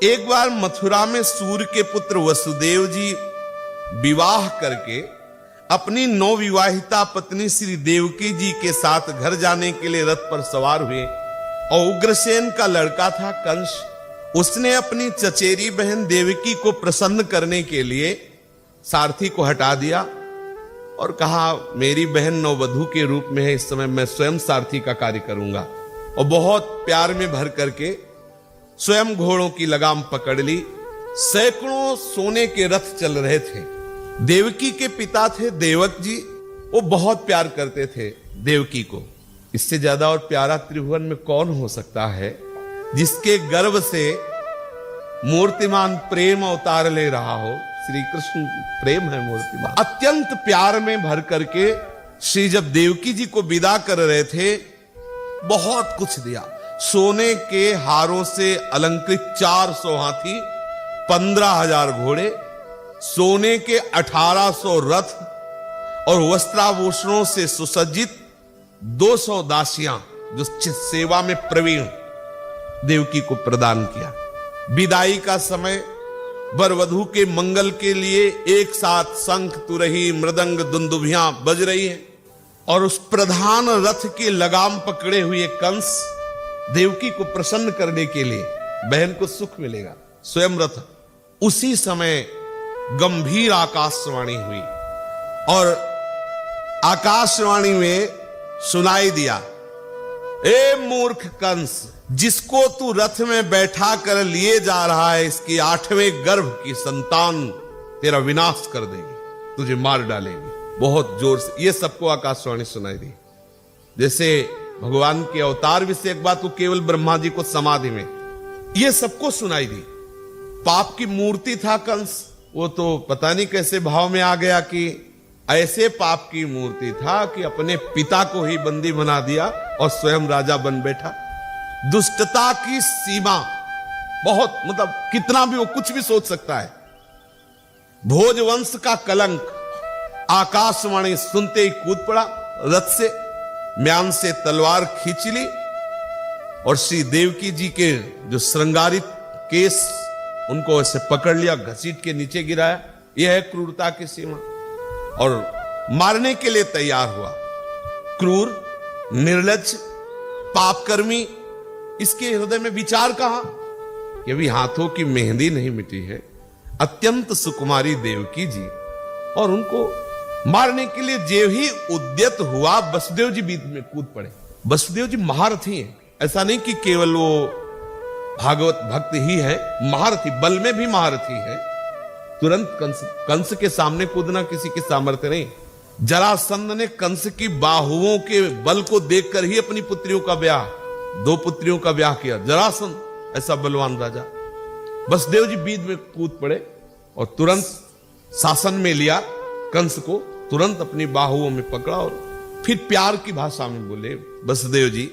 एक बार मथुरा में सूर्य के पुत्र वसुदेव जी विवाह करके अपनी नवविवाहिता पत्नी श्री देवकी जी के साथ घर जाने के लिए रथ पर सवार हुए और उग्रसेन का लड़का था कंस। उसने अपनी चचेरी बहन देवकी को प्रसन्न करने के लिए सारथी को हटा दिया और कहा मेरी बहन नववधू के रूप में है, इस समय मैं स्वयं सारथी का कार्य करूंगा। और बहुत प्यार में भर करके स्वयं घोड़ों की लगाम पकड़ ली। सैकड़ों सोने के रथ चल रहे थे। देवकी के पिता थे देवक जी, वो बहुत प्यार करते थे देवकी को। इससे ज्यादा और प्यारा त्रिभुवन में कौन हो सकता है जिसके गर्भ से मूर्तिमान प्रेम अवतार ले रहा हो। श्री कृष्ण प्रेम है मूर्तिमान। अत्यंत प्यार में भर करके श्री जब देवकी जी को विदा कर रहे थे, बहुत कुछ दिया। सोने के हारों से अलंकृत 400 हाथी, 15,000 घोड़े, सोने के 1800 रथ और वस्त्राभूषणों से सुसज्जित 200 दासियां जो सेवा में प्रवीण देवकी को प्रदान किया। विदाई का समय वर वधू के मंगल के लिए एक साथ शंख, तुरही, मृदंग, दुंदुभियां बज रही हैं और उस प्रधान रथ के लगाम पकड़े हुए कंस देवकी को प्रसन्न करने के लिए बहन को सुख मिलेगा, स्वयं रथ। उसी समय गंभीर आकाशवाणी हुई और आकाशवाणी में सुनाई दिया, ए मूर्ख कंस, जिसको तू रथ में बैठा कर लिए जा रहा है, इसकी 8वें गर्भ की संतान तेरा विनाश कर देगी, तुझे मार डालेगी। बहुत जोर से ये सबको आकाशवाणी सुनाई दी। जैसे भगवान के अवतार विषयक बात को केवल ब्रह्मा जी को समाधि में, ये सबको सुनाई दी। पाप की मूर्ति था कंस, वो तो पता नहीं कैसे भाव में आ गया कि ऐसे पाप की मूर्ति था कि अपने पिता को ही बंदी बना दिया और स्वयं राजा बन बैठा। दुष्टता की सीमा बहुत, मतलब कितना भी वो कुछ भी सोच सकता है। भोजवंश का कलंक। आकाशवाणी सुनते ही कूद पड़ा रथ से, म्यान से तलवार खींच ली और श्री देवकी जी के जो श्रृंगारित केस उनको ऐसे पकड़ लिया, घसीट के नीचे गिराया। यह है क्रूरता की सीमा। और मारने के लिए तैयार हुआ। क्रूर, निर्लज्ज, पापकर्मी, इसके हृदय में विचार कहां कि अभी हाथों की मेहंदी नहीं मिटी है। अत्यंत सुकुमारी देवकी जी, और उनको मारने के लिए जो ही उद्यत हुआ, वसुदेव जी बीच में कूद पड़े। वसुदेव जी महारथी हैं, ऐसा नहीं कि केवल वो भागवत भक्त ही है, महारथी, बल में भी महारथी है। तुरंत कंस के सामने कूदना किसी के सामर्थ्य नहीं। जरासंध ने कंस की बाहुओं के बल को देखकर ही अपनी पुत्रियों का ब्याह, 2 पुत्रियों का ब्याह किया। जरासंध ऐसा बलवान राजा। वसुदेव जी बीच में कूद पड़े और तुरंत शासन में लिया कंस को, तुरंत अपनी बाहुओं में पकड़ा और फिर प्यार की भाषा में बोले, वसुदेव जी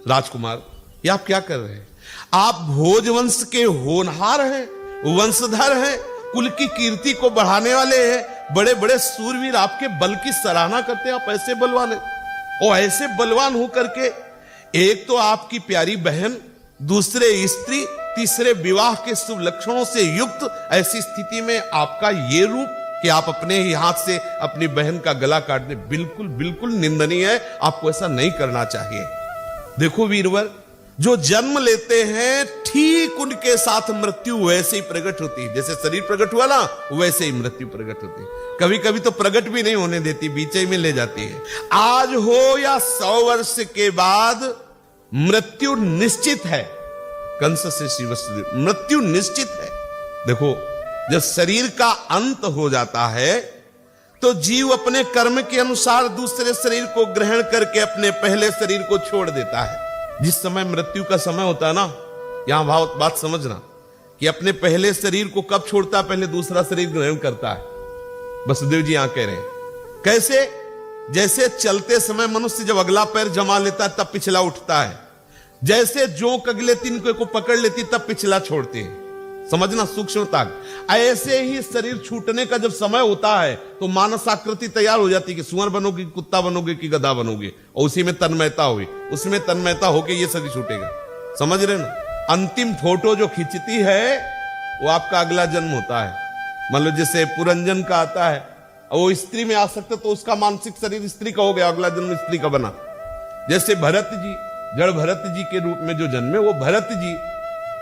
राजकुमार, ये आप क्या कर रहे हैं? आप भोजवंश के होनहार हैं, वंशधर हैं, कुल की कीर्ति को बढ़ाने वाले हैं। बड़े बड़े सूरवीर आपके बल की सराहना करते हैं, आप ऐसे बलवान हैं। और ऐसे बलवान होकर के एक तो आपकी प्यारी बहन, दूसरे स्त्री, तीसरे विवाह के शुभ लक्षणों से युक्त ऐसी स्थिति में आपका ये रूप कि आप अपने ही हाथ से अपनी बहन का गला काटने, बिल्कुल बिल्कुल निंदनीय है। आपको ऐसा नहीं करना चाहिए। देखो वीरवर, जो जन्म लेते हैं ठीक उनके साथ मृत्यु वैसे ही प्रकट होती है। जैसे शरीर प्रकट हुआ ना, वैसे ही मृत्यु प्रकट होती है। कभी कभी तो प्रकट भी नहीं होने देती, बीचे में ले जाती है। आज हो या 100 वर्ष के बाद मृत्यु निश्चित है। कंस से श्री वसुदेव, मृत्यु निश्चित है। देखो, जब शरीर का अंत हो जाता है तो जीव अपने कर्म के अनुसार दूसरे शरीर को ग्रहण करके अपने पहले शरीर को छोड़ देता है। जिस समय मृत्यु का समय होता है ना, यहां बात समझना कि अपने पहले शरीर को कब छोड़ता है? पहले दूसरा शरीर ग्रहण करता है। वसुदेव जी यहां कह रहे हैं कैसे? जैसे चलते समय मनुष्य जब अगला पैर जमा लेता है तब पिछला उठता है, जैसे जोंक अगले तिनके को पकड़ लेती तब पिछला छोड़ते हैं। समझना सूक्ष्मता। ऐसे ही शरीर छूटने का जब समय होता है तो मानस आकृति तैयार हो जाती है कि सुअर बनोगे, कुत्ता बनोगे कि गधा बनोगे, और उसी में तन्मयता हुई, उसमें तन्मयता होके ये शरीर छूटेगा। समझ रहे ना? अंतिम फोटो जो खींचती है वो आपका अगला जन्म होता है। मान लो जैसे पुरंजन का आता है, वो स्त्री में आ सकता तो उसका मानसिक शरीर स्त्री का हो गया, अगला जन्म स्त्री का बना। जैसे भरत जी, जड़ भरत जी के रूप में जो जन्मे, वो भरत जी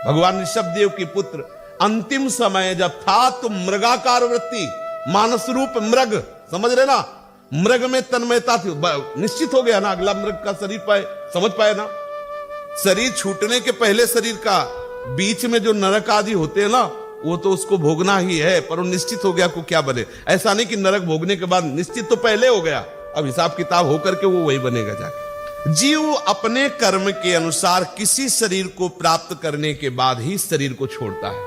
भगवान ऋषभ देव के पुत्र। अंतिम समय जब था तो मृगाकार वृत्ति, मानस रूप मृग, समझ रहे ना, मृग में तन्मयता थी, निश्चित हो गया ना, अगला मृग का शरीर पाए, समझ पाए ना। शरीर छूटने के पहले शरीर का बीच में जो नरक आदि होते हैं ना, वो तो उसको भोगना ही है, पर वो निश्चित हो गया को क्या बने। ऐसा नहीं कि नरक भोगने के बाद, निश्चित तो पहले हो गया, अब हिसाब किताब होकर के वो वही बनेगा जाके। जीव अपने कर्म के अनुसार किसी शरीर को प्राप्त करने के बाद ही शरीर को छोड़ता है,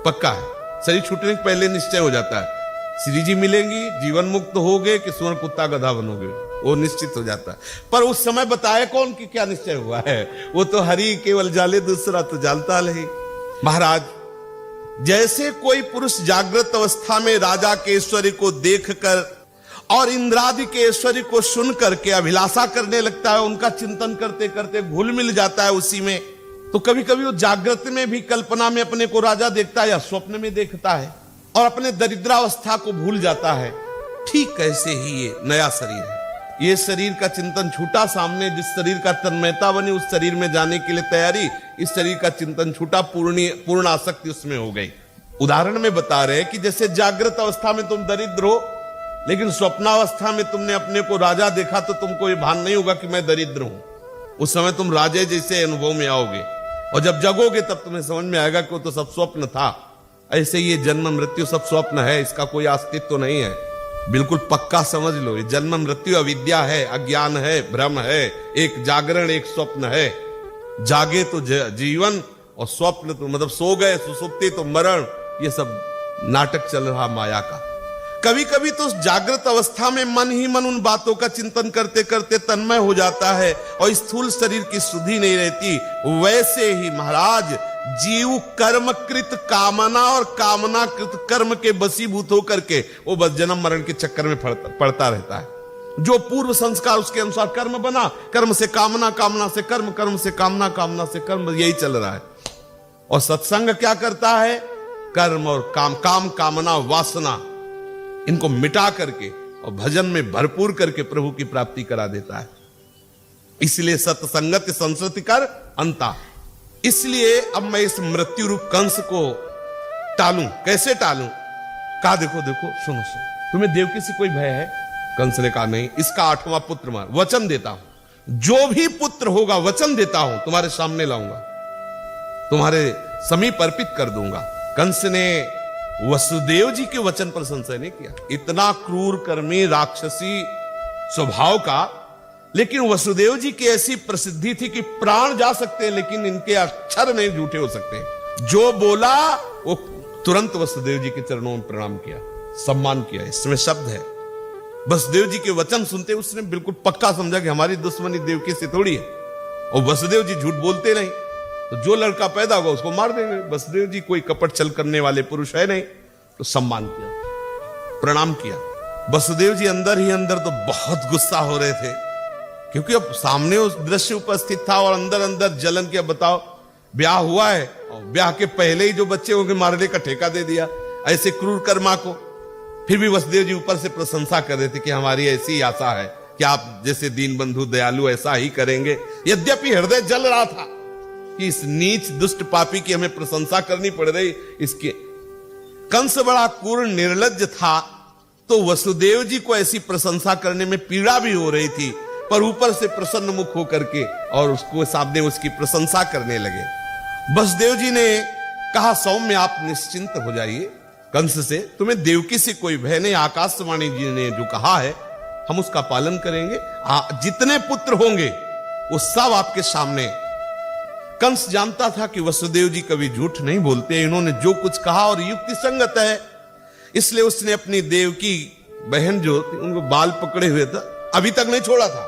पक्का है। शरीर छूटने के पहले निश्चय हो जाता है, श्री जी मिलेंगी, जीवन मुक्त होगे कि सुअर कुत्ता गधा बनोगे, वो निश्चित हो जाता है। पर उस समय बताए कौन कि क्या निश्चय हुआ है, वो तो हरि केवल जाले, दूसरा तो जानता नहीं। महाराज, जैसे कोई पुरुष जागृत अवस्था में राजा के ऐश्वर्य को देखकर और इंद्रादि के ऐश्वर्य को सुन करके अभिलाषा करने लगता है, उनका चिंतन करते करते घुल मिल जाता है उसी में, तो कभी कभी वो जागृत में भी कल्पना में अपने को राजा देखता है या स्वप्न में देखता है और अपने दरिद्रावस्था को भूल जाता है। ठीक ऐसे ही ये नया शरीर है, ये शरीर का चिंतन छूटा, सामने जिस शरीर का तन्मयता बनी उस शरीर में जाने के लिए तैयारी, इस शरीर का चिंतन छूटा, पूर्ण आसक्ति उसमें हो गई। उदाहरण में बता रहे कि जैसे जागृत अवस्था में तुम दरिद्र हो, लेकिन स्वप्नावस्था में तुमने अपने को राजा देखा तो तुमको ये भान नहीं होगा कि मैं दरिद्र हूं। उस समय तुम राजे जैसे अनुभव में आओगे, और जब जगोगे तब तुम्हें समझ में आएगा कि वो तो सब स्वप्न था। ऐसे ये जन्म मृत्यु सब स्वप्न है, इसका कोई अस्तित्व तो नहीं है। बिल्कुल पक्का समझ लो, ये जन्म मृत्यु अविद्या है, अज्ञान है, भ्रम है, एक जागरण एक स्वप्न है। जागे तो जीवन और स्वप्न तो मतलब सो गए, सुसुप्ति तो मरण, ये सब नाटक चल रहा माया का। कभी कभी तो जागृत अवस्था में मन ही मन उन बातों का चिंतन करते करते तन्मय हो जाता है और स्थूल शरीर की शुद्धि नहीं रहती। वैसे ही महाराज जीव कर्मकृत कामना और कामनाकृत कर्म के बसीभूत होकर के वो बस जन्म मरण के चक्कर में पड़ता रहता है। जो पूर्व संस्कार उसके अनुसार कर्म बना, कर्म से कामना, कामना से कर्म, कर्म से कामना, कामना से कर्म, यही चल रहा है। और सत्संग क्या करता है, कर्म और काम, काम कामना वासना इनको मिटा करके और भजन में भरपूर करके प्रभु की प्राप्ति करा देता है। इसलिए सत्संगत संस्कृति कर अंता। इसलिए अब मैं इस मृत्यु रूप कंस को टालूं, कैसे टालूं? कहा देखो देखो सुनो सुनो, तुम्हें देवकी से कोई भय है? कंस ने कहा नहीं, इसका 8वां पुत्र मार, वचन देता हूं, जो भी पुत्र होगा वचन देता हूं तुम्हारे सामने लाऊंगा, तुम्हारे समीप अर्पित कर दूंगा। कंस ने वसुदेव जी के वचन पर संशय नहीं किया। इतना क्रूर कर्मी राक्षसी स्वभाव का, लेकिन वसुदेव जी की ऐसी प्रसिद्धि थी कि प्राण जा सकते हैं लेकिन इनके अक्षर नहीं झूठे हो सकते। जो बोला वो तुरंत वसुदेव जी के चरणों में प्रणाम किया, सम्मान किया। इसमें शब्द है, वसुदेव जी के वचन सुनते उसने बिल्कुल पक्का समझा कि हमारी दुश्मनी देवकी से थोड़ी है, और वसुदेव जी झूठ बोलते नहीं, तो जो लड़का पैदा होगा उसको मार देंगे। वसुदेव जी कोई कपट छल करने वाले पुरुष है नहीं, तो सम्मान किया, प्रणाम किया। वसुदेव जी अंदर ही अंदर तो बहुत गुस्सा हो रहे थे, क्योंकि अब सामने उस दृश्य उपस्थित था और अंदर अंदर जलन किया। बताओ, ब्याह हुआ है और ब्याह के पहले ही जो बच्चे होंगे मारने का ठेका दे दिया ऐसे क्रूर कर्मा को। फिर भी वसुदेव जी ऊपर से प्रशंसा कर रहे थे कि हमारी ऐसी आशा है कि आप जैसे दीन बंधु दयालु ऐसा ही करेंगे। यद्यपि हृदय जल रहा था कि इस नीच दुष्ट पापी की हमें प्रशंसा करनी पड़ रही। इसके कंस बड़ा क्रूर निर्लज्ज था, तो वसुदेव जी को ऐसी प्रशंसा करने में पीड़ा भी हो रही थी, पर ऊपर से प्रसन्न मुख होकर के और उसको सामने उसकी प्रशंसा करने लगे। वसुदेव जी ने कहा, सौम्य आप निश्चिंत हो जाइए, कंस से तुम्हें देवकी से कोई भय नहीं। आकाशवाणी जी ने जो कहा है हम उसका पालन करेंगे। जितने पुत्र होंगे वो सब आपके सामने। कंस जानता था कि वसुदेव जी कभी झूठ नहीं बोलते, इन्होंने जो कुछ कहा और युक्ति संगत है, इसलिए उसने अपनी देवकी बहन जो उनको बाल पकड़े हुए था, अभी तक नहीं छोड़ा था।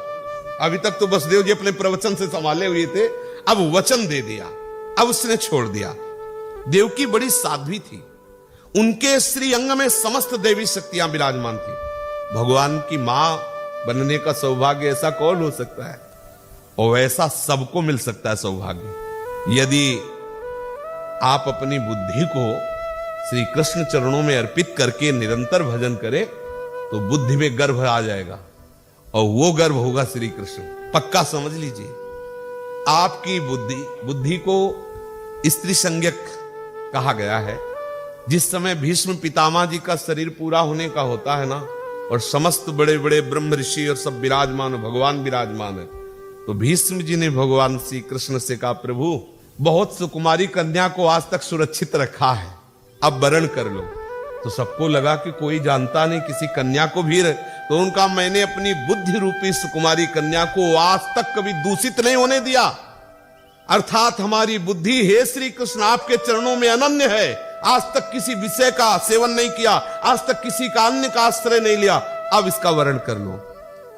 अभी तक तो वसुदेव जी अपने प्रवचन से संभाले हुए थे, अब वचन दे दिया, अब उसने छोड़ दिया। देवकी बड़ी साध्वी थी, उनके श्री अंग में समस्त देवी शक्तियां विराजमान थी। भगवान की मां बनने का सौभाग्य ऐसा कौन हो सकता है, और वैसा सबको मिल सकता है सौभाग्य। यदि आप अपनी बुद्धि को श्री कृष्ण चरणों में अर्पित करके निरंतर भजन करें तो बुद्धि में गर्भ आ जाएगा और वो गर्भ होगा श्री कृष्ण। पक्का समझ लीजिए। आपकी बुद्धि को स्त्री संज्ञक कहा गया है। जिस समय भीष्म पितामह जी का शरीर पूरा होने का होता है ना, और समस्त बड़े बड़े ब्रह्म ऋषि और सब विराजमान, भगवान विराजमान है, तो भीष्म जी ने भगवान श्री कृष्ण से कहा, प्रभु बहुत सुकुमारी कन्या को आज तक सुरक्षित रखा है, अब वरण कर लो। तो सबको लगा कि कोई जानता नहीं किसी कन्या को भी, तो उनका मैंने अपनी बुद्धि रूपी सुकुमारी कन्या को आज तक कभी दूषित नहीं होने दिया। अर्थात हमारी बुद्धि हे श्री कृष्ण आपके चरणों में अनन्य है। आज तक किसी विषय का सेवन नहीं किया, आज तक किसी का अन्य का आश्रय नहीं लिया, अब इसका वरण कर लो,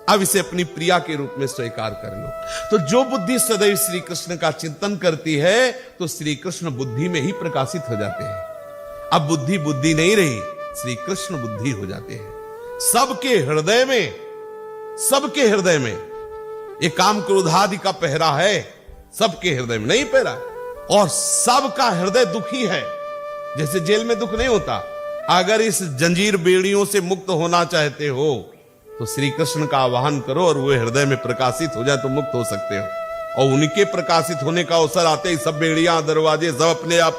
अब इसे अपनी प्रिया के रूप में स्वीकार कर लो। तो जो बुद्धि सदैव श्री कृष्ण का चिंतन करती है तो श्री कृष्ण बुद्धि में ही प्रकाशित हो जाते हैं। अब बुद्धि बुद्धि नहीं रही, श्री कृष्ण बुद्धि हो जाते हैं। सबके हृदय में ये काम क्रोधादि का पहरा है, सबके हृदय में नहीं पहरा, और सबका हृदय दुखी है। जैसे जेल में दुख नहीं होता, अगर इस जंजीर बेड़ियों से मुक्त होना चाहते हो तो श्री कृष्ण का आवाहन करो और वो हृदय में प्रकाशित हो जाए तो मुक्त हो सकते हो। और उनके प्रकाशित होने का अवसर आते ही सब बेड़ियां दरवाजे सब अपने आप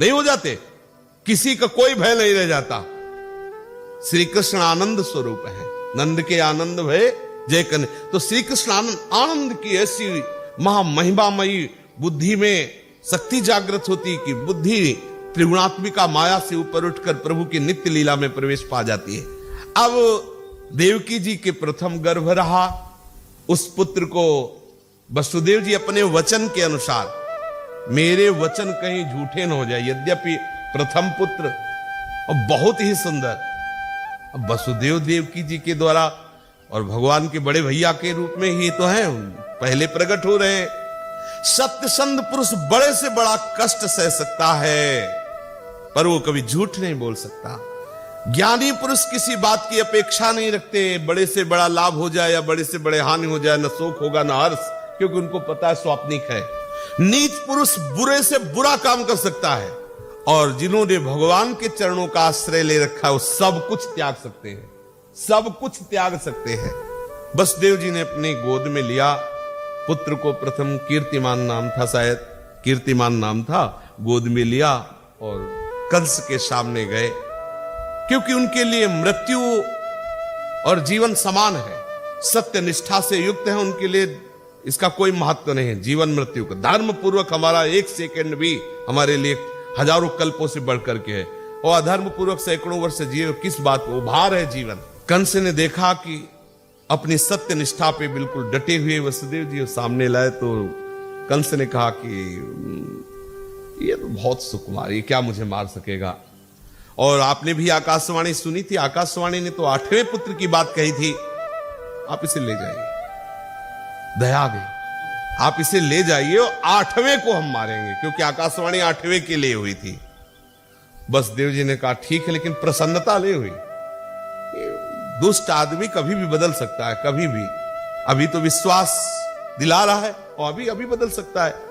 नहीं हो जाते, किसी का कोई भय नहीं रह जाता। श्री कृष्ण आनंद स्वरूप है, नंद के आनंद भय जय कन। तो श्री कृष्ण आनंद की ऐसी महामहिमामयी बुद्धि में शक्ति जागृत होती कि बुद्धि त्रिगुणात्मिका माया से ऊपर उठकर प्रभु की नित्य लीला में प्रवेश पा जाती है। अब देवकी जी के प्रथम गर्भ रहा, उस पुत्र को वसुदेव जी अपने वचन के अनुसार, मेरे वचन कहीं झूठे न हो जाए, यद्यपि प्रथम पुत्र और बहुत ही सुंदर, अब वसुदेव देवकी जी के द्वारा और भगवान के बड़े भैया के रूप में ही तो हैं, पहले प्रकट हो रहे हैं। सत्यसंध पुरुष बड़े से बड़ा कष्ट सह सकता है पर वो कभी झूठ नहीं बोल सकता। ज्ञानी पुरुष किसी बात की अपेक्षा नहीं रखते, बड़े से बड़ा लाभ हो जाए या बड़े से बड़े हानि हो जाए, न शोक होगा न हर्ष, क्योंकि उनको पता है स्वाप्निक है। नीच पुरुष बुरे से बुरा काम कर सकता है, और जिन्होंने भगवान के चरणों का आश्रय ले रखा है वो सब कुछ त्याग सकते हैं, सब कुछ त्याग सकते हैं। वसुदेव जी ने अपनी गोद में लिया पुत्र को, प्रथम कीर्तिमान नाम था, शायद कीर्तिमान नाम था, गोद में लिया और कंस के सामने गए, क्योंकि उनके लिए मृत्यु और जीवन समान है, सत्य निष्ठा से युक्त है, उनके लिए इसका कोई महत्व नहीं है जीवन मृत्यु का। धर्म पूर्वक हमारा एक सेकंड भी हमारे लिए हजारों कल्पों से बढ़कर के है, और अधर्म पूर्वक सैकड़ों वर्ष जिए किस बात को, भार है जीवन। कंस ने देखा कि अपनी सत्य निष्ठा पे बिल्कुल डटे हुए वसुदेव जी सामने लाए, तो कंस ने कहा कि ये तो बहुत सुकुमार, ये क्या मुझे मार सकेगा। और आपने भी आकाशवाणी सुनी थी, आकाशवाणी ने तो 8वें पुत्र की बात कही थी, आप इसे ले जाइए, दया आ गई, आप इसे ले जाइए और 8वें को हम मारेंगे, क्योंकि आकाशवाणी 8वें के लिए हुई थी। वसुदेव जी ने कहा ठीक है, लेकिन प्रसन्नता ले हुई। दुष्ट आदमी कभी भी बदल सकता है, कभी भी, अभी तो विश्वास दिला रहा है और अभी बदल सकता है।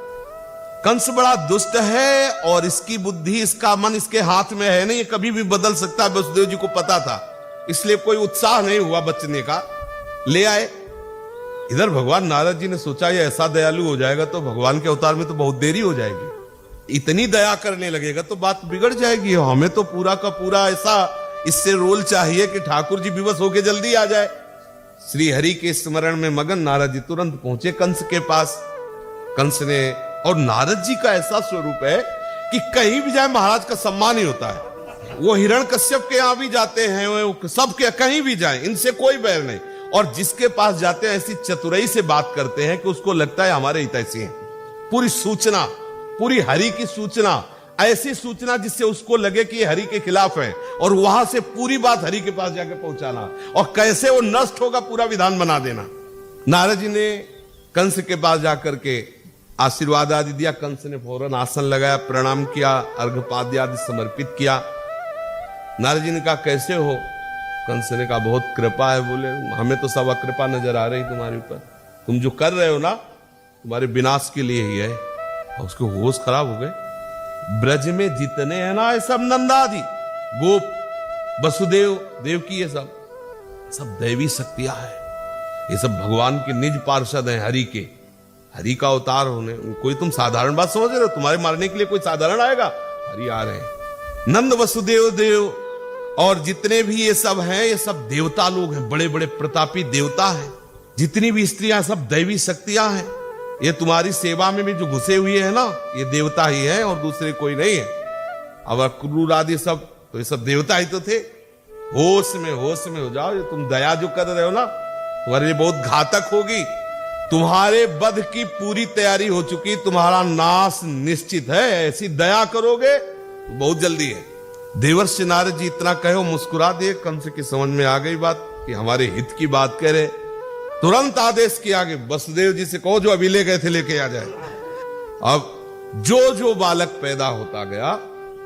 कंस बड़ा दुष्ट है और इसकी बुद्धि, इसका मन इसके हाथ में है नहीं, कभी भी बदल सकता है। वसुदेव जी को पता था, इसलिए कोई उत्साह नहीं हुआ बचने का, ले आए। इधर भगवान नारद जी ने सोचा ये ऐसा दयालु हो जाएगा तो भगवान के अवतार में तो बहुत देरी हो जाएगी, इतनी दया करने लगेगा तो बात बिगड़ जाएगी, हमें तो पूरा का पूरा ऐसा इससे रोल चाहिए कि ठाकुर जी विवश होके जल्दी आ जाए। श्री हरि के स्मरण में मगन नारद जी तुरंत पहुंचे कंस के पास। कंस ने, और नारद जी का ऐसा स्वरूप है कि कहीं भी जाए महाराज का सम्मान ही होता है। वो हिरण्यकश्यप के यहां भी जाते हैं, वो सबके कहीं भी जाए, इनसे कोई बैर नहीं, और जिसके पास जाते हैं ऐसी चतुराई से बात करते हैं कि उसको लगता है हमारे हितैषी हैं। पूरी सूचना, पूरी हरि की सूचना, ऐसी सूचना जिससे उसको लगे कि ये हरि के खिलाफ है, और वहां से पूरी बात हरि के पास जाकर पहुंचाना, और कैसे वो नष्ट होगा पूरा विधान बना देना। नारद जी ने कंस के पास जाकर के आशीर्वाद आदि दिया। कंस ने फौरन आसन लगाया, प्रणाम किया, अर्घपाद्य आदि समर्पित किया। नारद जी ने कहा कैसे हो? कंस ने कहा बहुत कृपा है। बोले हमें तो सब अकृपा नजर आ रही तुम्हारे ऊपर, तुम जो कर रहे हो ना तुम्हारे विनाश के लिए ही है। और उसके होश खराब हो गए। ब्रज में जितने हैं ना, ये सब नंदादि, गोप, वसुदेव, देवकी, ये सब दैवी शक्तियां हैं। ये सब भगवान के निज पार्षद हैं, हरि का अवतार होने। कोई तुम साधारण बात समझ रहे हो? तुम्हारे मारने के लिए कोई साधारण आएगा? हरि आ रहे हैं। नंद वसुदेव देव और जितने भी ये सब हैं, ये सब देवता लोग हैं, बड़े बड़े प्रतापी देवता हैं। जितनी भी स्त्रियां, सब दैवी शक्तियां हैं। ये तुम्हारी सेवा में भी जो घुसे हुए हैं ना, ये देवता ही है और दूसरे कोई नहीं है। अब अक्रूर आदि सब, तो ये सब देवता ही तो थे। होश में हो जाओ। ये तुम दया जो कर रहे हो ना, तुम्हारे लिए बहुत घातक होगी। तुम्हारे वध की पूरी तैयारी हो चुकी, तुम्हारा नाश निश्चित है। ऐसी दया करोगे तो बहुत जल्दी है। देवर्षि नारद जी इतना कहे, मुस्कुरा दिए। कंस की समझ में आ गई बात कि हमारे हित की बात कह रहे। तुरंत आदेश किया कि वसुदेव जी से कहो जो अभी ले गए थे लेके आ जाए। अब जो बालक पैदा होता गया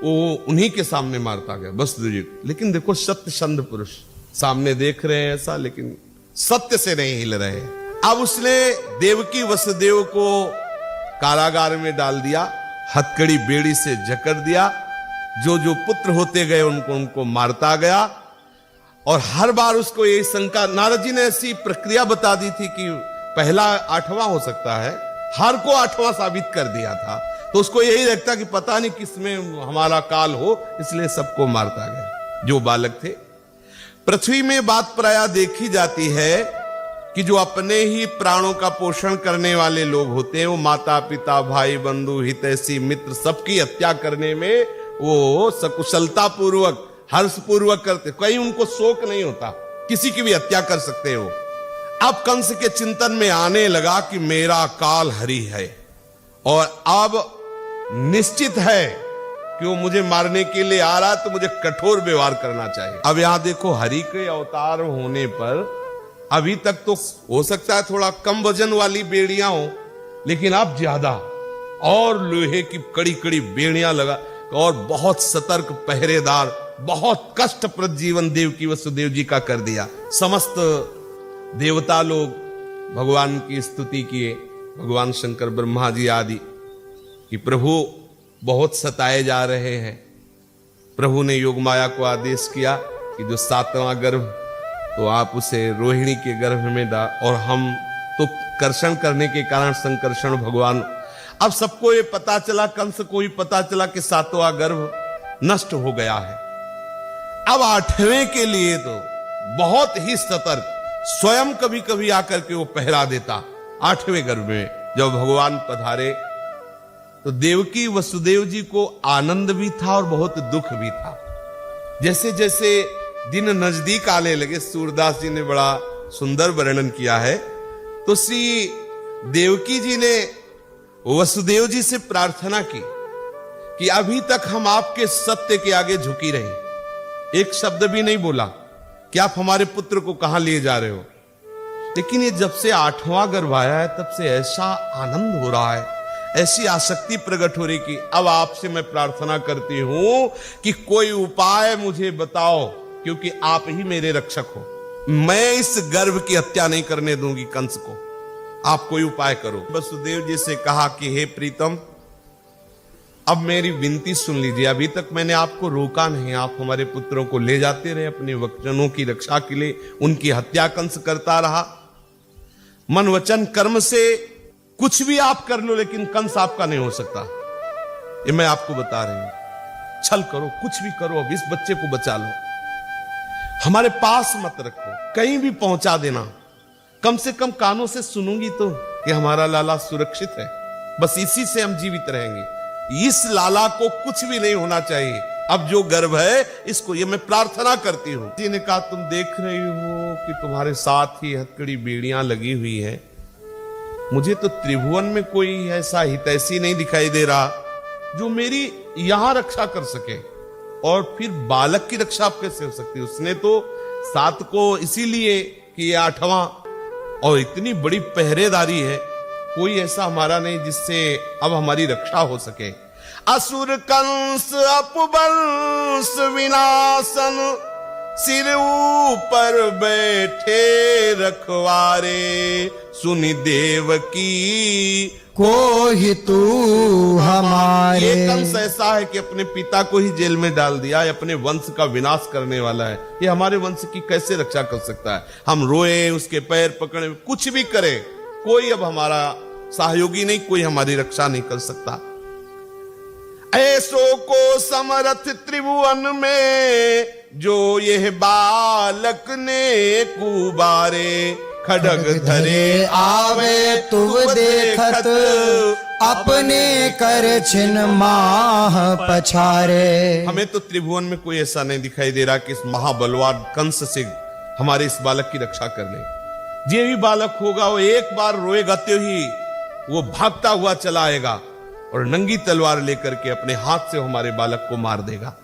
वो उन्हीं के सामने मारता गया, वसुदेव जी। लेकिन देखो, सत्यसंध पुरुष सामने देख रहे हैं ऐसा, लेकिन सत्य से नहीं हिल रहे। अब उसने देवकी वसुदेव को कारागार में डाल दिया, हथकड़ी बेड़ी से जकड़ दिया। जो पुत्र होते गए उनको मारता गया। और हर बार उसको यही शंका, नारद जी ने ऐसी प्रक्रिया बता दी थी कि पहला 8वां हो सकता है, हर को 8वां साबित कर दिया था। तो उसको यही लगता कि पता नहीं किसमें हमारा काल हो, इसलिए सबको मारता गया जो बालक थे। पृथ्वी में बात प्रायः देखी जाती है कि जो अपने ही प्राणों का पोषण करने वाले लोग होते हैं, वो माता पिता भाई बंधु हितैषी मित्र सबकी हत्या करने में वो सकुशलता पूर्वक हर्ष पूर्वक करते। कहीं उनको शोक नहीं होता, किसी की भी हत्या कर सकते हो। अब कंस के चिंतन में आने लगा कि मेरा काल हरि है और अब निश्चित है कि वो मुझे मारने के लिए आ रहा, तो मुझे कठोर व्यवहार करना चाहिए। अब यहां देखो, हरि के अवतार होने पर अभी तक तो हो सकता है थोड़ा कम वजन वाली बेड़ियां हो, लेकिन अब ज्यादा और लोहे की कड़ी कड़ी बेड़ियां लगा और बहुत सतर्क पहरेदार, बहुत कष्टप्रद जीवन देवकी वसुदेव जी का कर दिया। समस्त देवता लोग भगवान की स्तुति किए, भगवान शंकर ब्रह्मा जी आदि, कि प्रभु बहुत सताए जा रहे हैं। प्रभु ने योग माया को आदेश किया कि जो 7वां गर्भ, तो आप उसे रोहिणी के गर्भ में डाल। और हम तो कर्षण करने के कारण संकर्षण भगवान। अब सबको ये पता चला, कंस को भी पता चला कि 7वां गर्भ नष्ट हो गया है। अब 8वें के लिए तो बहुत ही सतर्क, स्वयं कभी कभी आकर के वो पहरा देता। 8वें गर्भ में जब भगवान पधारे तो देवकी वसुदेव जी को आनंद भी था और बहुत दुख भी था। जैसे जैसे दिन नजदीक आने लगे, सूरदास जी ने बड़ा सुंदर वर्णन किया है, तो श्री देवकी जी ने वसुदेव जी से प्रार्थना की कि अभी तक हम आपके सत्य के आगे झुकी रही, एक शब्द भी नहीं बोला कि आप हमारे पुत्र को कहां लिए जा रहे हो। लेकिन ये जब से 8वां गर्भ आया है, तब से ऐसा आनंद हो रहा है, ऐसी आसक्ति प्रकट हो रही कि अब आपसे मैं प्रार्थना करती हूं कि कोई उपाय मुझे बताओ, क्योंकि आप ही मेरे रक्षक हो। मैं इस गर्भ की हत्या नहीं करने दूंगी कंस को, आप कोई उपाय करो। वसुदेव जी से कहा कि हे प्रीतम, अब मेरी विनती सुन लीजिए। अभी तक मैंने आपको रोका नहीं, आप हमारे पुत्रों को ले जाते रहे अपने वचनों की रक्षा के लिए, उनकी हत्या कंस करता रहा। मन वचन कर्म से कुछ भी आप कर लो, लेकिन कंस आपका नहीं हो सकता, ये मैं आपको बता रही हूं। छल करो, कुछ भी करो, अब इस बच्चे को बचा लो, हमारे पास मत रखो, कहीं भी पहुंचा देना, कम से कम कानों से सुनूंगी तो कि हमारा लाला सुरक्षित है, बस इसी से हम जीवित रहेंगे। इस लाला को कुछ भी नहीं होना चाहिए। अब जो गर्भ है, इसको ये मैं प्रार्थना करती हूं। जी ने कहा, तुम देख रही हो कि तुम्हारे साथ ही हथकड़ी बेड़ियां लगी हुई है, मुझे तो त्रिभुवन में कोई ऐसा हितैषी नहीं दिखाई दे रहा जो मेरी यहां रक्षा कर सके। और फिर बालक की रक्षा आप कैसे हो सकती? उसने तो 7 को इसीलिए कि ये 8वां, और इतनी बड़ी पहरेदारी है, कोई ऐसा हमारा नहीं जिससे अब हमारी रक्षा हो सके। असुर कंस अपवंश विनाशन, सिर ऊपर बैठे रखवारे, सुनि देव की कोहि तू हमारे। ये कंस ऐसा है कि अपने पिता को ही जेल में डाल दिया, अपने वंश का विनाश करने वाला है। ये हमारे वंश की कैसे रक्षा कर सकता है? हम रोए, उसके पैर पकड़े, कुछ भी करे, कोई अब हमारा सहयोगी नहीं, कोई हमारी रक्षा नहीं कर सकता। ऐसो को समरथ त्रिभुवन में, जो यह बालक ने कुबारे। खड्ग धरे आवे तुव देखत, अपने कर छिन माह पछारे। हमें तो त्रिभुवन में कोई ऐसा नहीं दिखाई दे रहा कि इस महाबलवान कंस से हमारे इस बालक की रक्षा कर ले। ये भी बालक होगा, वो एक बार रोएगा तो ही वो भागता हुआ चला आएगा और नंगी तलवार लेकर के अपने हाथ से हमारे बालक को मार देगा।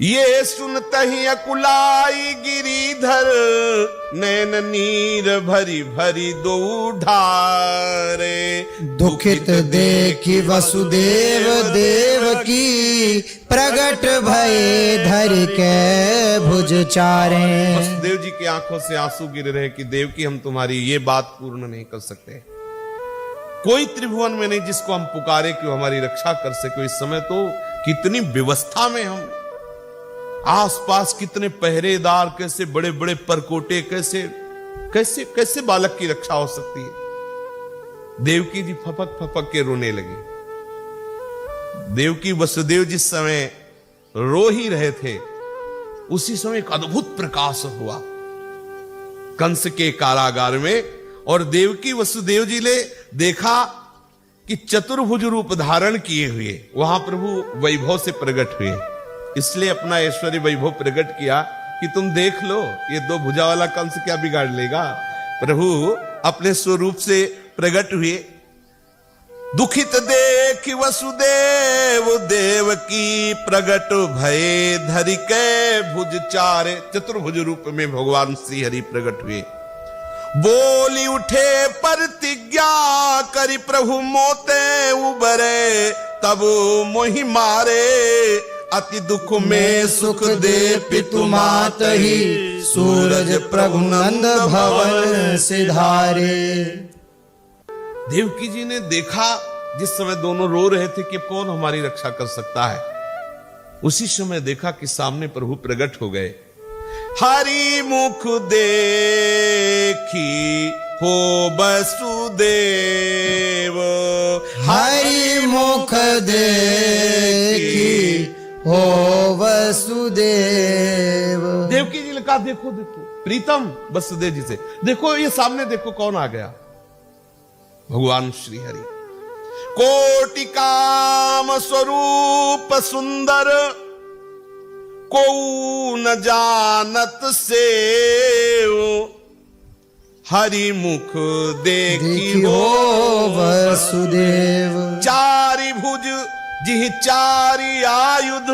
ये सुनता ही अकुलाई गिरीधर, नैन नीर भरी भरी दो ढारे। दुखित देखी वसुदेव देवकी, प्रगट भये धरि के भुज चारे। वसुदेव जी की आंखों से आंसू गिर रहे कि देवकी हम तुम्हारी ये बात पूर्ण नहीं कर सकते। कोई त्रिभुवन में नहीं जिसको हम पुकारे कि वो हमारी रक्षा कर सके। इस समय तो कितनी व्यवस्था में हम, आसपास कितने पहरेदार, कैसे बड़े बड़े परकोटे, कैसे कैसे कैसे बालक की रक्षा हो सकती है? देवकी जी फपक फपक के रोने लगी। देवकी वसुदेव जिस समय रो ही रहे थे, उसी समय एक अद्भुत प्रकाश हुआ कंस के कारागार में, और देवकी वसुदेव जी ने देखा कि चतुर्भुज रूप धारण किए हुए वहां प्रभु वैभव से प्रकट हुए। इसलिए अपना ऐश्वर्य वैभव प्रकट किया कि तुम देख लो, ये दो भुजा वाला कंस क्या बिगाड़ लेगा। प्रभु अपने स्वरूप से प्रकट हुए। दुखित देख वसुदेव देवकी, प्रगट भये धरि के भुज चारे। चतुर्भुज रूप में भगवान श्री हरि प्रकट हुए। बोली उठे प्रतिज्ञा करी, प्रभु मोते उबरे, तब मोहि मारे। अति दुख में सुख दे पितु मात ही, सूरज प्रभु नंद भवन सिधारे। देवकी जी ने देखा जिस समय दोनों रो रहे थे कि कौन हमारी रक्षा कर सकता है, उसी समय देखा कि सामने प्रभु प्रकट हो गए। हरि मुख देखी हो वसुदेव, हरि मुख देखी हो वसुदेव। देवकी जी ने कहा देखो देखो प्रीतम वसुदेव जी से, देखो ये सामने देखो कौन आ गया। भगवान श्री हरि। कोटि काम स्वरूप सुंदर, को न जानत से। हरि मुख देखी हो वसुदेव। चारि भुज जिहि चारि आयुध,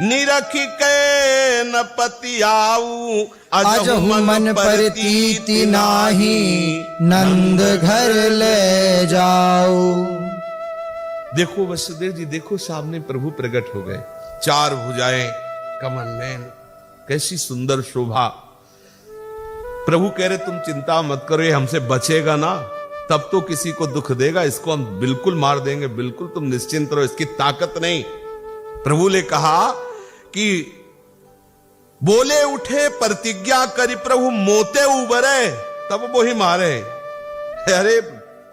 निरख के न पति आऊ। अजहु मन परतीति नाही, नंद घर ले जाऊ। देखो वसुदेव जी, देखो सामने प्रभु प्रकट हो गए। चार भुजाएं, कमल नयन, कैसी सुंदर शोभा। प्रभु कह रहे तुम चिंता मत करो, ये हमसे बचेगा ना, तब तो किसी को दुख देगा, इसको हम बिल्कुल मार देंगे, बिल्कुल तुम निश्चिंत रहो, इसकी ताकत नहीं। प्रभु ने कहा कि बोले उठे प्रतिज्ञा करी, प्रभु मोते उबरे, तब वो ही मारे। अरे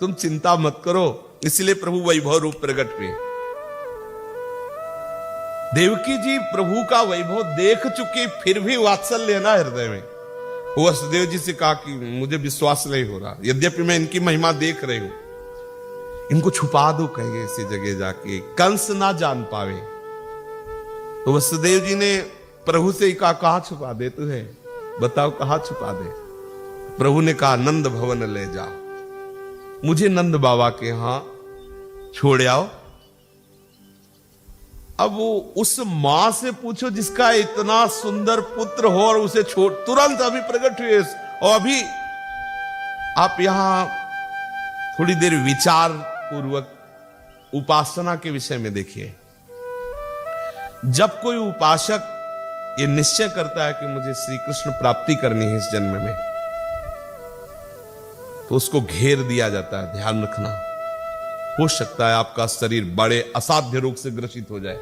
तुम चिंता मत करो, इसलिए प्रभु वैभव रूप प्रकट हुए। देवकी जी प्रभु का वैभव देख चुकी, फिर भी वात्सल्य ना हृदय में। वसुदेव जी से कहा कि मुझे विश्वास नहीं हो रहा, यद्यपि मैं इनकी महिमा देख रही हूं, इनको छुपा दो कहीं ऐसी जगह जाके, कंस ना जान पावे। तो वसुदेव जी ने प्रभु से ही कहा कहां छुपा दे तुझे, बताओ कहां छुपा दे। प्रभु ने कहा नंद भवन ले जाओ, मुझे नंद बाबा के यहां छोड़ आओ। अब वो उस मां से पूछो जिसका इतना सुंदर पुत्र हो और उसे छोड़, तुरंत अभी प्रकट हुए। और अभी आप यहां थोड़ी देर विचार पूर्वक उपासना के विषय में देखिए। जब कोई उपासक ये निश्चय करता है कि मुझे श्री कृष्ण प्राप्ति करनी है इस जन्म में, तो उसको घेर दिया जाता है। ध्यान रखना, हो सकता है आपका शरीर बड़े असाध्य रोग से ग्रसित हो जाए,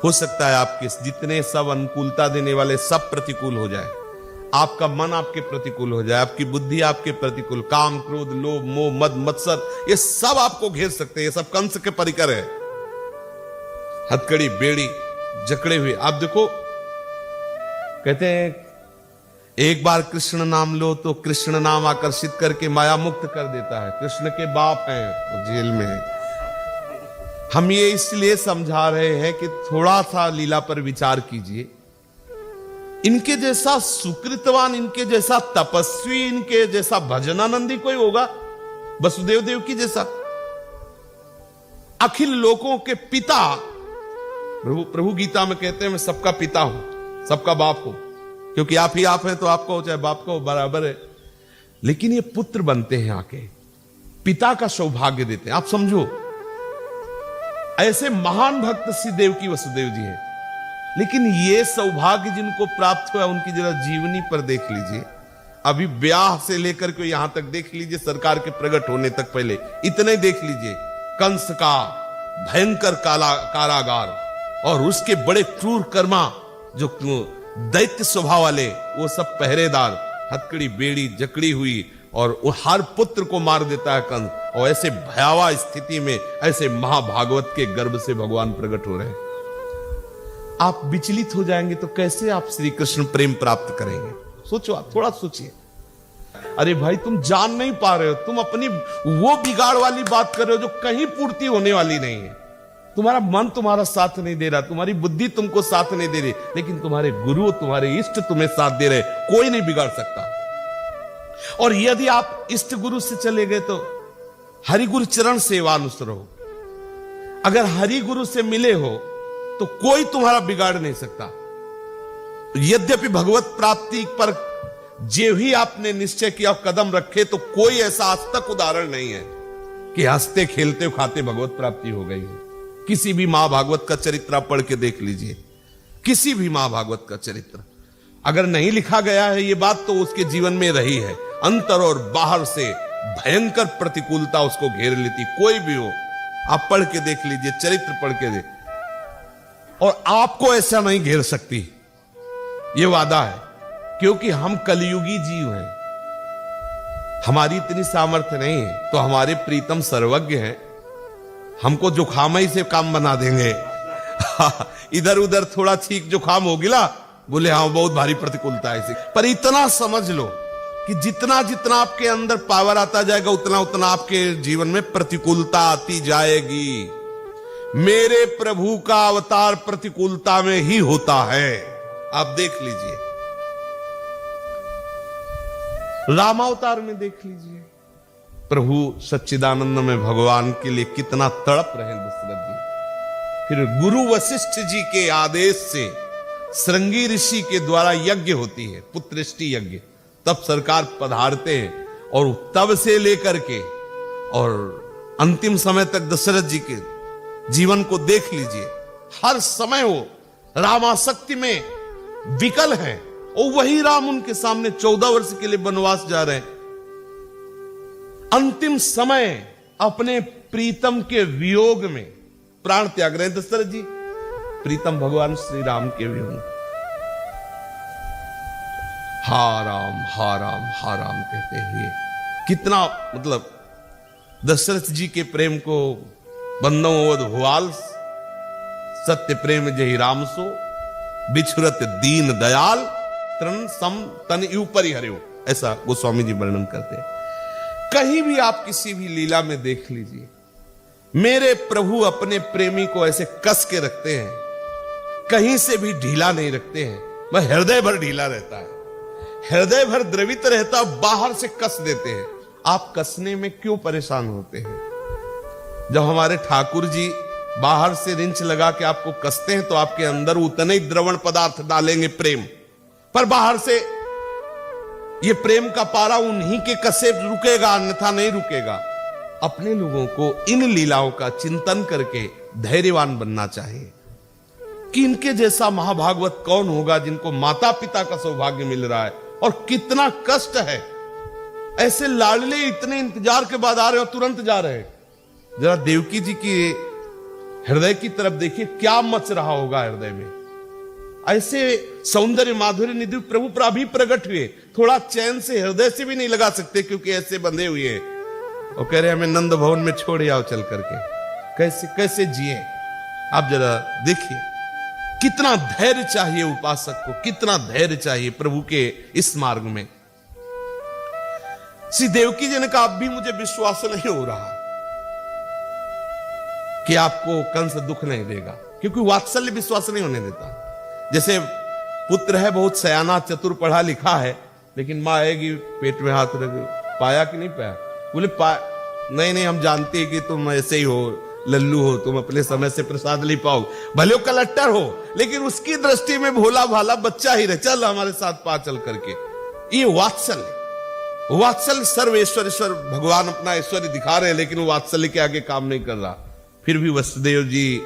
हो सकता है आपके जितने सब अनुकूलता देने वाले सब प्रतिकूल हो जाए, आपका मन आपके प्रतिकूल हो जाए, आपकी बुद्धि आपके प्रतिकूल, काम क्रोध लोभ मोह मद मत्सर ये सब आपको घेर सकते हैं। ये सब कंस के परिकर है, हथकड़ी बेड़ी जकड़े हुए। आप देखो, कहते हैं एक बार कृष्ण नाम लो तो कृष्ण नाम आकर्षित करके माया मुक्त कर देता है। कृष्ण के बाप हैं, वो जेल में है। हम ये इसलिए समझा रहे हैं कि थोड़ा सा लीला पर विचार कीजिए। इनके जैसा सुकृतवान, इनके जैसा तपस्वी, इनके जैसा भजनानंदी कोई होगा? वसुदेव देव की जैसा अखिल लोकों के पिता। प्रभु गीता में कहते हैं मैं सबका पिता हूं, सबका बाप हूं, क्योंकि आप ही आप हैं, तो आपका हो चाहे बाप का हो बराबर है। लेकिन ये पुत्र बनते हैं, आके पिता का सौभाग्य देते हैं। आप समझो, ऐसे महान भक्त श्री देवकी वसुदेव जी हैं, लेकिन ये सौभाग्य जिनको प्राप्त हुआ उनकी जरा जीवनी पर देख लीजिए। अभी ब्याह से लेकर के यहां तक देख लीजिए, सरकार के प्रकट होने तक पहले इतने देख लीजिए। कंस का भयंकर कारागार और उसके बड़े क्रूर कर्मा जो दैत्य स्वभाव वाले, वो सब पहरेदार, हथकड़ी बेड़ी जकड़ी हुई, और वो हर पुत्र को मार देता है कंस। और ऐसे भयावह स्थिति में ऐसे महाभागवत के गर्भ से भगवान प्रकट हो रहे हैं। आप विचलित हो जाएंगे तो कैसे आप श्री कृष्ण प्रेम प्राप्त करेंगे? सोचो, आप थोड़ा सोचिए। अरे भाई, तुम जान नहीं पा रहे हो, तुम अपनी वो बिगाड़ वाली बात कर रहे हो जो कहीं पूर्ति होने वाली नहीं है। तुम्हारा मन तुम्हारा साथ नहीं दे रहा, तुम्हारी बुद्धि तुमको साथ नहीं दे रही, लेकिन तुम्हारे गुरु, तुम्हारे इष्ट तुम्हें साथ दे रहे, कोई नहीं बिगाड़ सकता। और यदि आप इष्ट गुरु से चले गए तो हरि गुरु चरण सेवानुसर हो। अगर हरि गुरु से मिले हो तो कोई तुम्हारा बिगाड़ नहीं सकता। यद्यपि भगवत प्राप्ति पर जो ही आपने निश्चय किया कदम रखे, तो कोई ऐसा आज तक उदाहरण नहीं है कि हंसते खेलते खाते भगवत प्राप्ति हो गई है। किसी भी महाभागवत का चरित्र आप पढ़ के देख लीजिए, किसी भी महाभागवत का चरित्र अगर नहीं लिखा गया है ये बात, तो उसके जीवन में रही है। अंतर और बाहर से भयंकर प्रतिकूलता उसको घेर लेती, कोई भी हो, आप पढ़ के देख लीजिए, चरित्र पढ़ के देख, और आपको ऐसा नहीं घेर सकती, ये वादा है। क्योंकि हम कलयुगी जीव हैं, हमारी इतनी सामर्थ्य नहीं है। तो हमारे प्रीतम सर्वज्ञ हैं, हमको जुखाम से काम बना देंगे। इधर उधर थोड़ा छींक जुखाम हो गिला, बोले हाँ बहुत भारी प्रतिकूलता है इसे। पर इतना समझ लो कि जितना जितना आपके अंदर पावर आता जाएगा, उतना उतना आपके जीवन में प्रतिकूलता आती जाएगी। मेरे प्रभु का अवतार प्रतिकूलता में ही होता है, आप देख लीजिए। रामावतार में देख लीजिए, प्रभु सच्चिदानंद में भगवान के लिए कितना तड़प रहे दशरथ जी। फिर गुरु वशिष्ठ जी के आदेश से श्रृंगी ऋषि के द्वारा यज्ञ होती है, पुत्रष्टि यज्ञ, तब सरकार पधारते हैं। और तब से लेकर के और अंतिम समय तक दशरथ जी के जीवन को देख लीजिए, हर समय वो रामासक्ति में विकल है, और वही राम उनके सामने 14 वर्ष के लिए वनवास जा रहे हैं। अंतिम समय अपने प्रीतम के वियोग में प्राण त्याग रहे हैं दशरथ जी, प्रीतम भगवान श्री राम के वियोग में। हा राम हा राम हा राम कहते हुए कितना, मतलब दशरथ जी के प्रेम को बंदोवध भुआल, सत्य प्रेम जही राम सो, बिछुरत दीन दयाल, तन सम तन ऊपरी हरियो, ऐसा गोस्वामी जी वर्णन करते हैं। कहीं भी आप किसी भी लीला में देख लीजिए, मेरे प्रभु अपने प्रेमी को ऐसे कस के रखते हैं, कहीं से भी ढीला नहीं रखते हैं। वह हृदय भर ढीला रहता है, हृदय भर द्रवित रहता, बाहर से कस देते हैं। आप कसने में क्यों परेशान होते हैं? जब हमारे ठाकुर जी बाहर से रिंच लगा के आपको कसते हैं, तो आपके अंदर उतने ही द्रवण पदार्थ डालेंगे प्रेम, पर बाहर से ये प्रेम का पारा उन्हीं के कसे रुकेगा, अन्यथा नहीं रुकेगा। अपने लोगों को इन लीलाओं का चिंतन करके धैर्यवान बनना चाहिए कि इनके जैसा महाभागवत कौन होगा जिनको माता पिता का सौभाग्य मिल रहा है, और कितना कष्ट है ऐसे लाडले इतने इंतजार के बाद आ रहे हो, तुरंत जा रहे। जरा देवकी जी की हृदय की तरफ देखिए, क्या मच रहा होगा हृदय में। ऐसे सौंदर्य माधुर्य निधि प्रभु पर अभी प्रकट हुए, थोड़ा चैन से हृदय से भी नहीं लगा सकते, क्योंकि ऐसे बंधे हुए हैं। और कह रहे हमें नंद भवन में छोड़ आओ चल करके। कैसे कैसे जिए आप जरा देखिए। कितना धैर्य चाहिए उपासक को, कितना धैर्य चाहिए प्रभु के इस मार्ग में। श्री देवकी जी ने कहा, अब भी मुझे विश्वास नहीं हो रहा कि आपको कंस दुख नहीं देगा, क्योंकि वात्सल्य विश्वास नहीं होने देता। जैसे पुत्र है, बहुत सयाना चतुर पढ़ा लिखा है, लेकिन मां आएगी पेट में हाथ रख, पाया कि नहीं पाया? बोले नहीं, हम जानते हैं कि तुम ऐसे ही हो, लल्लू हो, तुम अपने समय से प्रसाद ले पाओ, भले वो कलेक्टर हो, लेकिन उसकी दृष्टि में भोला भाला बच्चा ही रहे, चल हमारे साथ पा चल करके। ये वात्सल्य सर्वेश्वर भगवान अपना ऐश्वर्य दिखा रहे हैं, लेकिन वो वात्सल्य के आगे काम नहीं कर रहा। फिर भी वसुदेव जी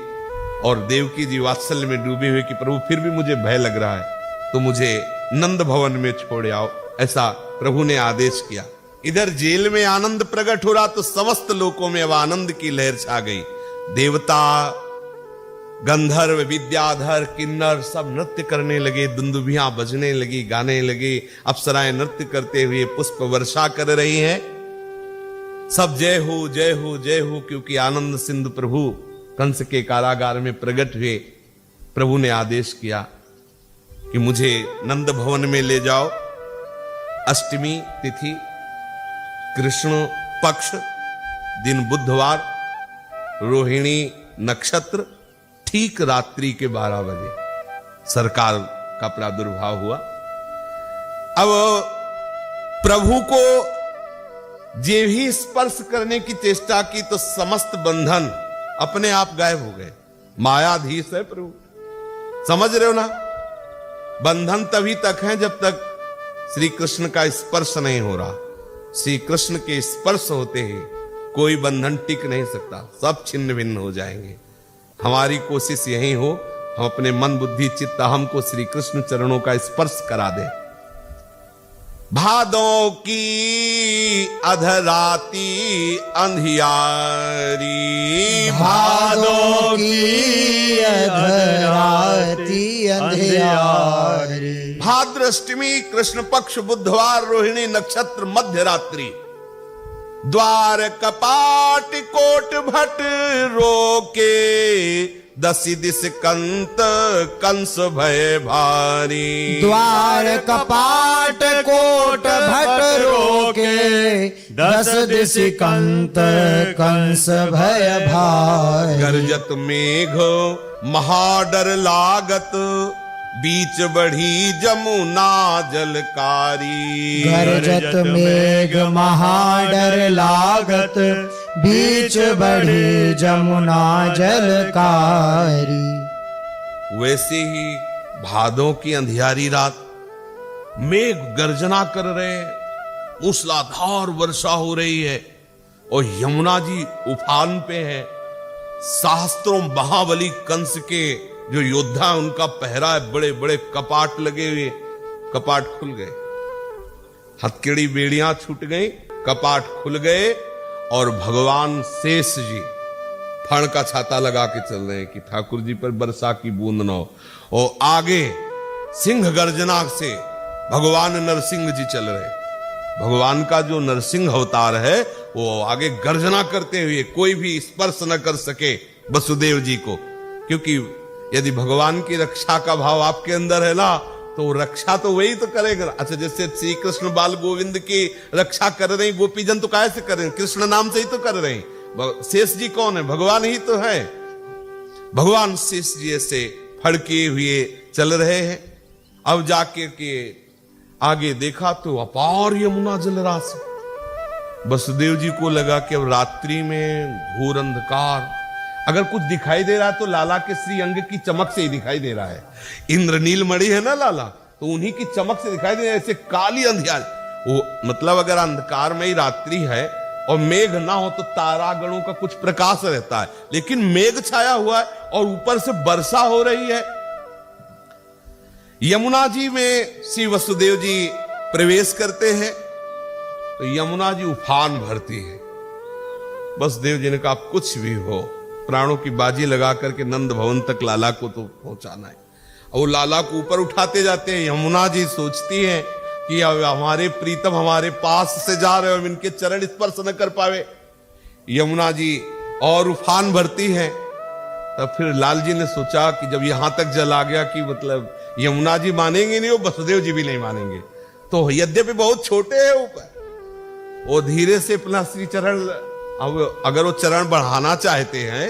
और देवकी जी वात्सल्य में डूबे हुए कि प्रभु फिर भी मुझे भय लग रहा है, तो मुझे नंद भवन में छोड़ आओ, ऐसा प्रभु ने आदेश किया। इधर जेल में आनंद प्रकट हो रहा, तो समस्त लोकों में अब आनंद की लहर छा गई। देवता, गंधर्व, विद्याधर, किन्नर सब नृत्य करने लगे, दुंदुभियां बजने लगी, गाने लगे, अप्सराएं नृत्य करते हुए पुष्प वर्षा कर रही हैं। सब जय हो जय हो जय हो, क्योंकि आनंद सिंधु प्रभु कंस के कारागार में प्रकट हुए। प्रभु ने आदेश किया कि मुझे नंद भवन में ले जाओ। अष्टमी तिथि, कृष्ण पक्ष, दिन बुधवार, रोहिणी नक्षत्र, ठीक रात्रि के 12 बजे सरकार का प्रादुर्भाव हुआ। अब प्रभु को जे भी स्पर्श करने की चेष्टा की तो समस्त बंधन अपने आप गायब हो गए। मायाधीश है प्रभु, समझ रहे हो ना? बंधन तभी तक है जब तक श्री कृष्ण का स्पर्श नहीं हो रहा। श्री कृष्ण के स्पर्श होते ही कोई बंधन टिक नहीं सकता, सब छिन्न भिन्न हो जाएंगे। हमारी कोशिश यही हो, हम अपने मन बुद्धि चित्त अहम को श्री कृष्ण चरणों का स्पर्श करा दें। भादों की अधराती अंधियारी, भादों की अधराती अंधियारी, भाद्र अष्टमी, कृष्ण पक्ष, बुधवार, रोहिणी नक्षत्र, मध्य रात्रि। द्वार कपाट कोट भट रोके, दसी दिस कंत कंस भय भारी। द्वार कपाट कोट भट रोके, दस दिस कंत कंस भय भारी। गरजत मेघ महाडर लागत, बीच बढ़ी जमुना जलकारी। गरजत मेघ महाडर लागत, बीच बढ़ी जमुना जलकारी। वैसे ही भादों की अंधियारी रात, मेघ गर्जना कर रहे, मूसलाधार वर्षा हो रही है, और यमुना जी उफान पे है। शास्त्रों महाबली कंस के जो योद्धा उनका पहरा है, बड़े बड़े कपाट लगे हुए, कपाट खुल गए, हथकड़ी बेड़ियां छूट गई, कपाट खुल गए, और भगवान शेष जी फण का छाता लगा के चल रहे हैं कि ठाकुर जी पर वर्षा की बूंद न हो। और आगे सिंह गर्जना से भगवान नरसिंह जी चल रहे। भगवान का जो नरसिंह अवतार है वो आगे गर्जना करते हुए, कोई भी स्पर्श न कर सके वसुदेव जी को, क्योंकि यदि भगवान की रक्षा का भाव आपके अंदर है ना, तो रक्षा तो वही तो करेगा। अच्छा, जैसे श्री कृष्ण बाल गोविंद की रक्षा कर रहे हैं, गोपीजन तो कैसे कर रहे हैं? कृष्ण नाम से ही तो कर रहे हैं। शेष जी कौन है? भगवान ही तो है। भगवान शेष जी ऐसे फड़के हुए चल रहे हैं। अब जाके के आगे देखा तो अपार यमुना जल राशि। वसुदेव जी को लगा कि अब रात्रि में घोर अंधकार, अगर कुछ दिखाई दे रहा है तो लाला के श्री अंग की चमक से ही दिखाई दे रहा है। इंद्रनील मणि है ना लाला, तो उन्हीं की चमक से दिखाई दे रहा है। ऐसे काली अंधियार, वो मतलब अगर अंधकार में ही रात्रि है और मेघ ना हो तो तारागणों का कुछ प्रकाश रहता है, लेकिन मेघ छाया हुआ है और ऊपर से वर्षा हो रही है। यमुना जी में श्री वसुदेव जी प्रवेश करते हैं, तो तो यमुना जी उफान भरती है। वसुदेव जी ने कहा कुछ भी हो, प्राणों की बाजी लगा करके नंद भवन तक लाला को तो पहुंचाना है। और वो लाला को ऊपर उठाते जाते हैं। यमुना जी सोचती हैं कि अब हमारे प्रीतम हमारे पास से जा रहे हो, इनके चरण स्पर्श न कर पावे। यमुना जी और उफान भरती है। तब फिर लाल जी ने सोचा कि जब यहां तक जल आ गया कि मतलब यमुना जी मानेंगे नहीं, वो वसुदेव जी भी नहीं मानेंगे, तो यद्यपि बहुत छोटे हैं ऊपर, वो धीरे से अपना श्री चरण, अब अगर वो चरण बढ़ाना चाहते हैं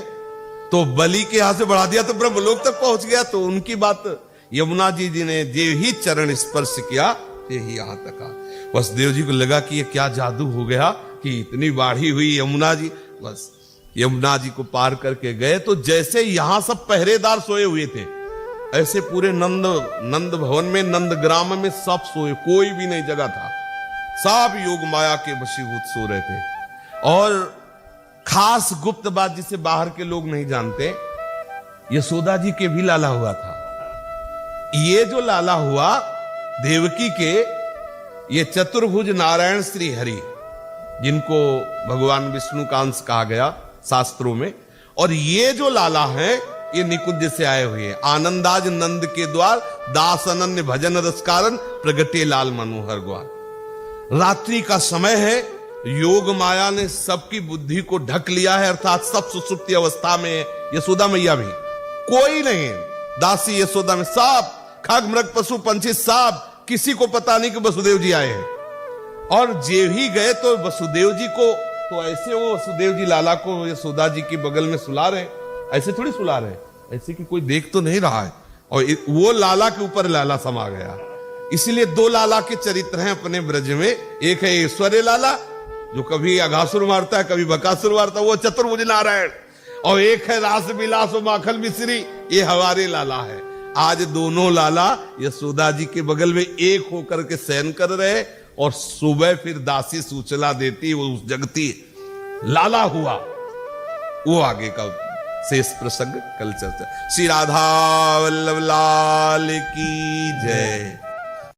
तो बलि के यहां से बढ़ा दिया तो ब्रह्मलोक तक पहुंच गया। तो उनकी बात यमुना जी ने जे ही चरण स्पर्श किया यही यहां तक आ। वसुदेव जी को लगा कि ये क्या जादू हो गया कि इतनी बाढ़ी हुई यमुना जी। बस यमुना जी को पार करके गए तो जैसे यहां सब पहरेदार सोए हुए थे, ऐसे पूरे नंद भवन में, नंद ग्राम में सब सोए, कोई भी नहीं जगह था, सब योग माया के वशीभूत सो रहे थे। और खास गुप्त बात जिसे बाहर के लोग नहीं जानते, यशोदा जी के भी लाला हुआ था। ये जो लाला हुआ देवकी के, ये चतुर्भुज नारायण श्री हरि, जिनको भगवान विष्णु का अंश कहा गया शास्त्रों में, और ये जो लाला हैं ये निकुंज से आए हुए हैं। आनंदाज नंद के द्वार दास अनन्य भजन रस कारण प्रगटे लाल मनोहर ग्वाल। रात्रि का समय है, योग माया ने सबकी बुद्धि को ढक लिया है, अर्थात सब सुसुप्ति अवस्था में है। यशोदा मैया भी, कोई नहीं है दासी यशोदा में, सब खग मृग पशु पंछी सब, किसी को पता नहीं कि वसुदेव जी आए हैं। और जे ही गए तो वसुदेव जी को, तो ऐसे वो वसुदेव जी लाला को यशोदा जी के बगल में सुला रहे, ऐसे थोड़ी सुला रहे, ऐसे कि कोई देख तो नहीं रहा है। और वो लाला के ऊपर लाला समा गया। इसलिए दो लाला के चरित्र हैं अपने ब्रज में। एक है ऐश्वर्य लाला जो कभी अघासुर मारता है कभी बकासुर मारता है, वो चतुर्भुज नारायण। और एक है रास विलास माखन मिश्री, ये हमारे लाला है। आज दोनों लाला यशोदा जी के बगल में एक होकर के शयन कर रहे, और सुबह फिर दासी सूचना देती, वो जगती लाला हुआ। वो आगे का शेष प्रसंग कल चर्चा। श्री राधा वल्लभ लाल की जय।